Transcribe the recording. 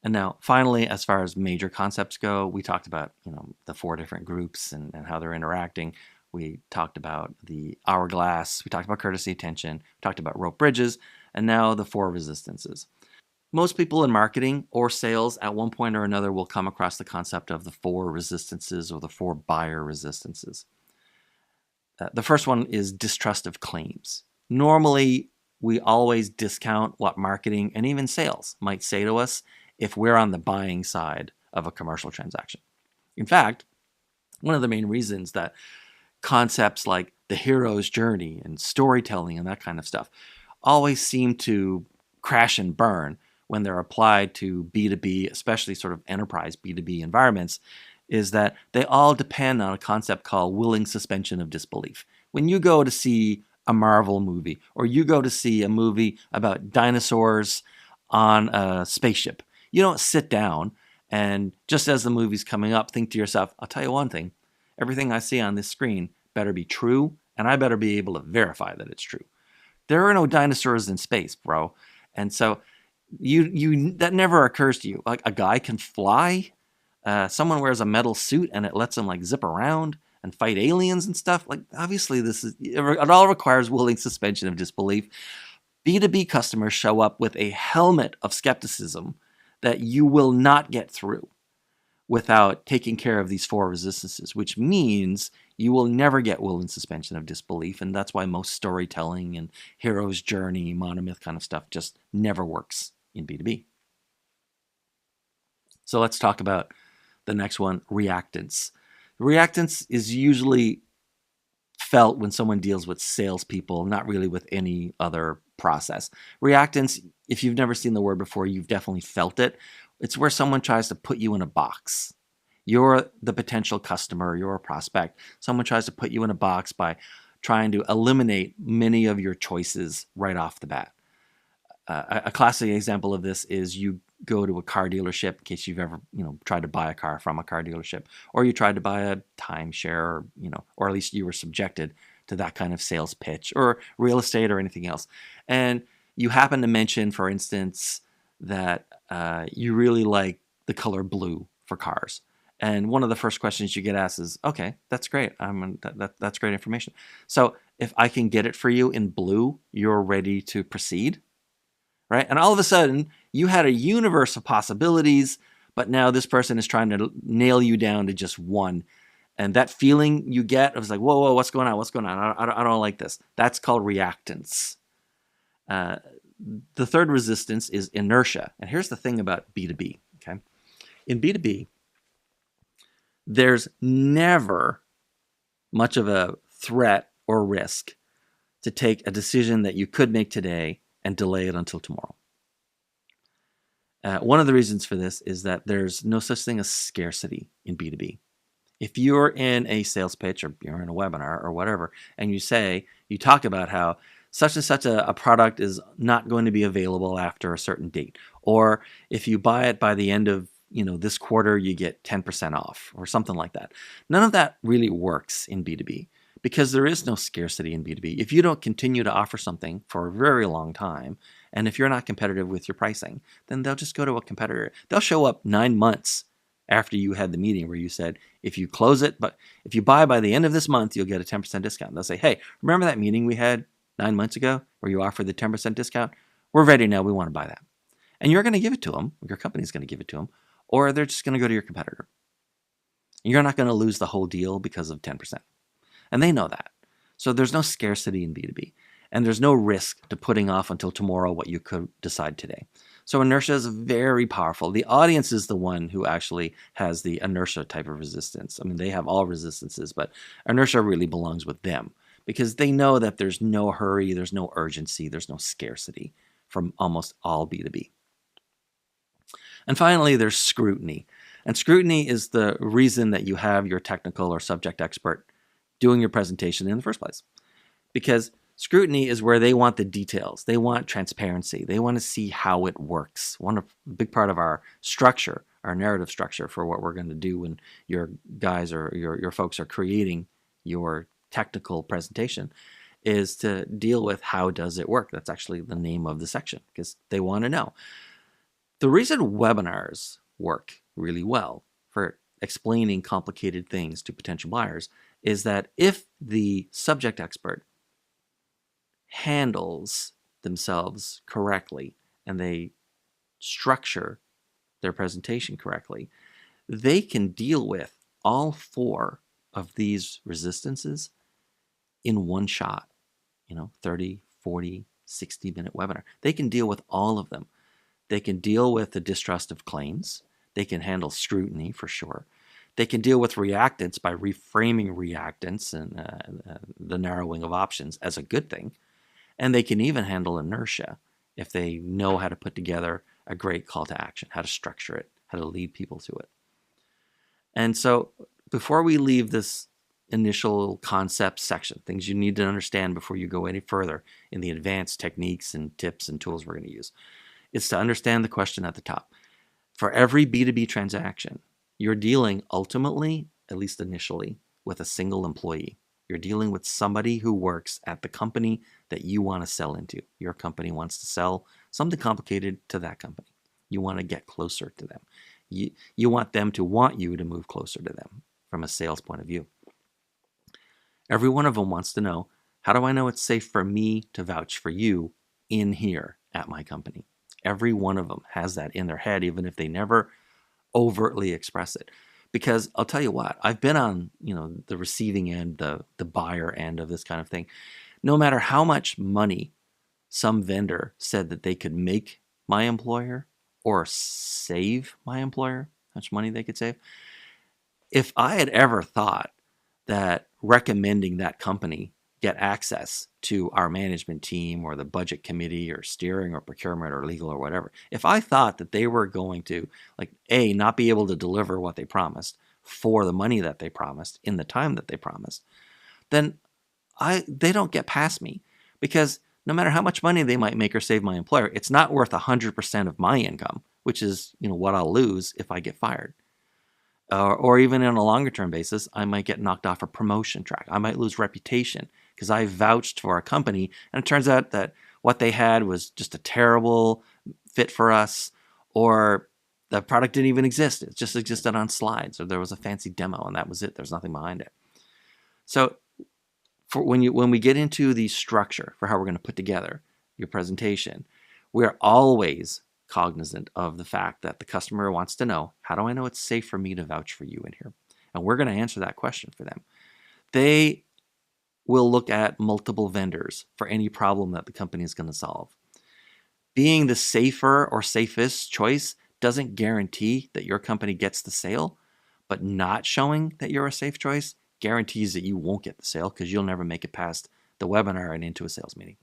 And now, finally, as far as major concepts go, we talked about the 4 different groups and how they're interacting. We talked about the hourglass. We talked about courtesy, attention. We talked about rope bridges, and now the 4 resistances. Most people in marketing or sales at one point or another will come across the concept of the 4 resistances or the 4 buyer resistances. The first one is distrust of claims. Normally, we always discount what marketing and even sales might say to us if we're on the buying side of a commercial transaction. In fact, one of the main reasons that concepts like the hero's journey and storytelling and that kind of stuff always seem to crash and burn when they're applied to B2B, especially sort of enterprise B2B environments, is that they all depend on a concept called willing suspension of disbelief. When you go to see a Marvel movie or you go to see a movie about dinosaurs on a spaceship, you don't sit down and just as the movie's coming up, think to yourself, I'll tell you one thing, everything I see on this screen better be true, and I better be able to verify that it's true. There are no dinosaurs in space, bro. And so you that never occurs to you. Like a guy can fly, someone wears a metal suit and it lets him like zip around and fight aliens and stuff. Like obviously it all requires willing suspension of disbelief. B2B customers show up with a helmet of skepticism that you will not get through without taking care of these 4 resistances, which means you will never get willing suspension of disbelief. And that's why most storytelling and hero's journey, monomyth kind of stuff just never works in B2B. So let's talk about the next one, reactance. Reactance is usually felt when someone deals with salespeople, not really with any other process. Reactance, if you've never seen the word before, you've definitely felt it. It's where someone tries to put you in a box. You're the potential customer, you're a prospect. Someone tries to put you in a box by trying to eliminate many of your choices right off the bat. A classic example of this is you go to a car dealership, in case you've ever tried to buy a car from a car dealership, or you tried to buy a timeshare, or at least you were subjected to that kind of sales pitch, or real estate or anything else. And you happen to mention, for instance, that you really like the color blue for cars. And one of the first questions you get asked is, okay, that's great. That's great information. So if I can get it for you in blue, you're ready to proceed, right? And all of a sudden, you had a universe of possibilities, but now this person is trying to nail you down to just one. And that feeling you get, it was like, whoa, what's going on? What's going on? I don't like this. That's called reactance. The third resistance is inertia. And here's the thing about B2B, okay? In B2B, there's never much of a threat or risk to take a decision that you could make today and delay it until tomorrow. One of the reasons for this is that there's no such thing as scarcity in B2B. If you're in a sales pitch or you're in a webinar or whatever, and you talk about how such and such a product is not going to be available after a certain date, or if you buy it by the end of this quarter, you get 10% off or something like that. None of that really works in B2B because there is no scarcity in B2B. If you don't continue to offer something for a very long time, and if you're not competitive with your pricing, then they'll just go to a competitor. They'll show up 9 months after you had the meeting where you said, if you close it, but if you buy by the end of this month, you'll get a 10% discount. They'll say, hey, remember that meeting we had 9 months ago where you offered the 10% discount? We're ready now. We want to buy that. And you're going to give it to them. Your company's going to give it to them. Or they're just going to go to your competitor. You're not going to lose the whole deal because of 10%. And they know that. So there's no scarcity in B2B. And there's no risk to putting off until tomorrow what you could decide today. So inertia is very powerful. The audience is the one who actually has the inertia type of resistance. I mean, they have all resistances, but inertia really belongs with them because they know that there's no hurry, there's no urgency, there's no scarcity from almost all B2B. And finally, there's scrutiny. And scrutiny is the reason that you have your technical or subject expert doing your presentation in the first place. Because scrutiny is where they want the details. They want transparency. They want to see how it works. One big part of our structure, our narrative structure for what we're going to do when your guys or your folks are creating your technical presentation is to deal with how does it work. That's actually the name of the section because they want to know. The reason webinars work really well for explaining complicated things to potential buyers is that if the subject expert handles themselves correctly and they structure their presentation correctly, they can deal with all 4 of these resistances in one shot. 30, 40, 60-minute webinar. They can deal with all of them. They can deal with the distrust of claims. They can handle scrutiny for sure. They can deal with reactance by reframing reactance and the narrowing of options as a good thing. And they can even handle inertia if they know how to put together a great call to action, how to structure it, how to lead people to it. And so before we leave this initial concept section, things you need to understand before you go any further in the advanced techniques and tips and tools we're going to use, is to understand the question at the top. For every B2B transaction, you're dealing ultimately, at least initially, with a single employee. You're dealing with somebody who works at the company that you want to sell into. Your company wants to sell something complicated to that company. You want to get closer to them. You want them to want you to move closer to them from a sales point of view. Every one of them wants to know, how do I know it's safe for me to vouch for you in here at my company? Every one of them has that in their head, even if they never overtly express it. Because I'll tell you what, I've been on the receiving end, the buyer end of this kind of thing. No matter how much money some vendor said that they could make my employer or save my employer, how much money they could save, if I had ever thought that recommending that company get access to our management team or the budget committee or steering or procurement or legal or whatever, if I thought that they were going to, not be able to deliver what they promised for the money that they promised in the time that they promised, then they don't get past me, because no matter how much money they might make or save my employer, it's not worth 100% of my income, which is what I'll lose if I get fired. Or even on a longer term basis, I might get knocked off a promotion track. I might lose reputation because I vouched for a company and it turns out that what they had was just a terrible fit for us, or the product didn't even exist. It just existed on slides, or there was a fancy demo and that was it. There's nothing behind it. So when we get into the structure for how we're going to put together your presentation, we are always cognizant of the fact that the customer wants to know, how do I know it's safe for me to vouch for you in here? And we're going to answer that question for them. They will look at multiple vendors for any problem that the company is going to solve. Being the safer or safest choice doesn't guarantee that your company gets the sale, but not showing that you're a safe choice guarantees that you won't get the sale, because you'll never make it past the webinar and into a sales meeting.